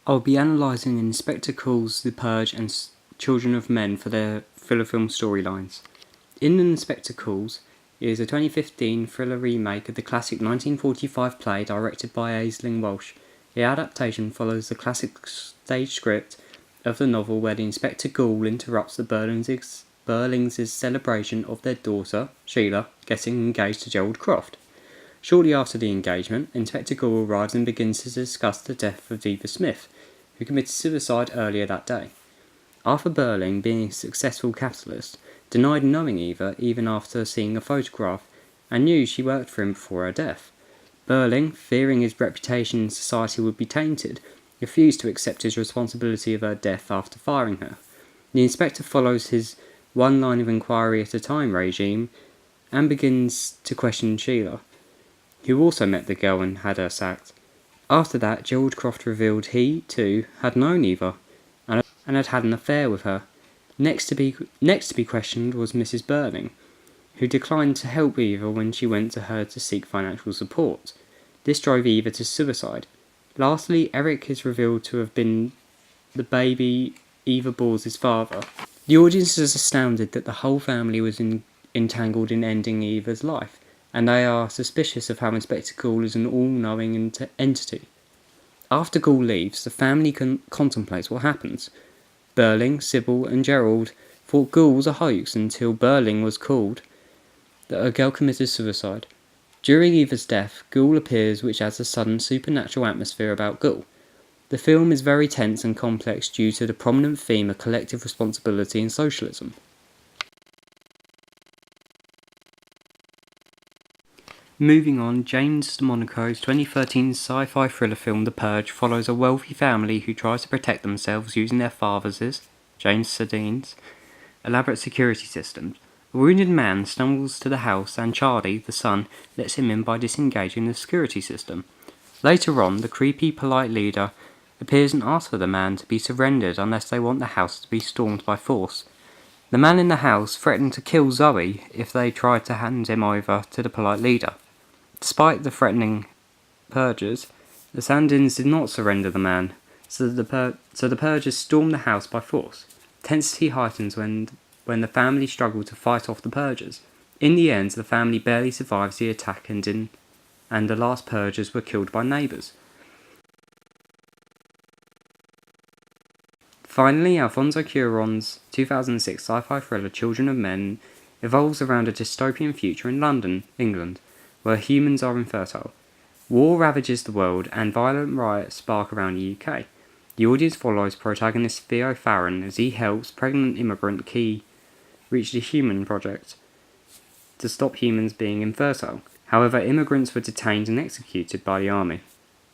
I'll be analysing Inspector Calls, The Purge and Children of Men for their thriller film storylines. In Inspector Calls is a 2015 thriller remake of the classic 1945 play directed by Aisling Walsh. The adaptation follows the classic stage script of the novel where the Inspector Ghoul interrupts the Burlings' celebration of their daughter, Sheila, getting engaged to Gerald Croft. Shortly after the engagement, Inspector Ghoul arrives and begins to discuss the death of Eva Smith, who committed suicide earlier that day. Arthur Burling, being a successful capitalist, denied knowing Eva even after seeing a photograph, and knew she worked for him before her death. Burling, fearing his reputation in society would be tainted, refused to accept his responsibility of her death after firing her. The inspector follows his one line of inquiry at a time regime and begins to question Sheila, who also met the girl and had her sacked. After that, Gerald Croft revealed he, too, had known Eva and had had an affair with her. Next to be questioned was Mrs. Burling, who declined to help Eva when she went to her to seek financial support. This drove Eva to suicide. Lastly, Eric is revealed to have been the baby Eva Ball's father. The audience is astounded that the whole family was entangled in ending Eva's life, and they are suspicious of how Inspector Ghoul is an all-knowing entity. After Ghoul leaves, the family contemplates what happens. Burling, Sybil and Gerald thought Ghoul was a hoax until Burling was called that a girl committed suicide. During Eva's death, Ghoul appears, which adds a sudden supernatural atmosphere about Ghoul. The film is very tense and complex due to the prominent theme of collective responsibility and socialism. Moving on, James DeMonaco's 2013 sci-fi thriller film The Purge follows a wealthy family who tries to protect themselves using their father's, James Sardine's, elaborate security systems. A wounded man stumbles to the house and Charlie, the son, lets him in by disengaging the security system. Later on, the creepy, polite leader appears and asks for the man to be surrendered unless they want the house to be stormed by force. The man in the house threatened to kill Zoe if they tried to hand him over to the polite leader. Despite the threatening purgers, the Sandins did not surrender the man, so the purgers stormed the house by force. Tensity heightens when the family struggle to fight off the purgers. In the end, the family barely survives the attack and the last purgers were killed by neighbours. Finally, Alfonso Cuarón's 2006 sci-fi thriller Children of Men evolves around a dystopian future in London, England, where humans are infertile. War ravages the world and violent riots spark around the UK. The audience follows protagonist Theo Farron as he helps pregnant immigrant Key reach the Human Project to stop humans being infertile. However, immigrants were detained and executed by the army.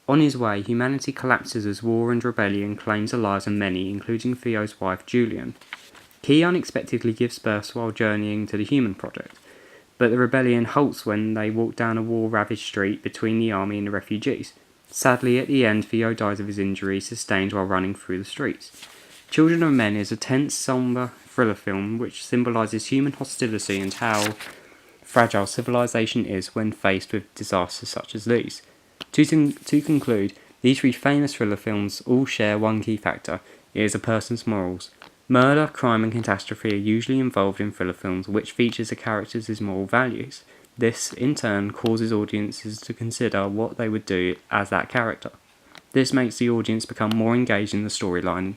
On his way, humanity collapses as war and rebellion claims the lives of many, including Theo's wife Julian. Key unexpectedly gives birth while journeying to the Human Project, but the rebellion halts when they walk down a war-ravaged street between the army and the refugees. Sadly, at the end, Theo dies of his injuries sustained while running through the streets. Children of Men is a tense, sombre thriller film which symbolises human hostility and how fragile civilization is when faced with disasters such as these. To conclude, these three famous thriller films all share one key factor: it is a person's morals. Murder, crime and catastrophe are usually involved in thriller films which features a character's moral values. This, in turn, causes audiences to consider what they would do as that character. This makes the audience become more engaged in the storyline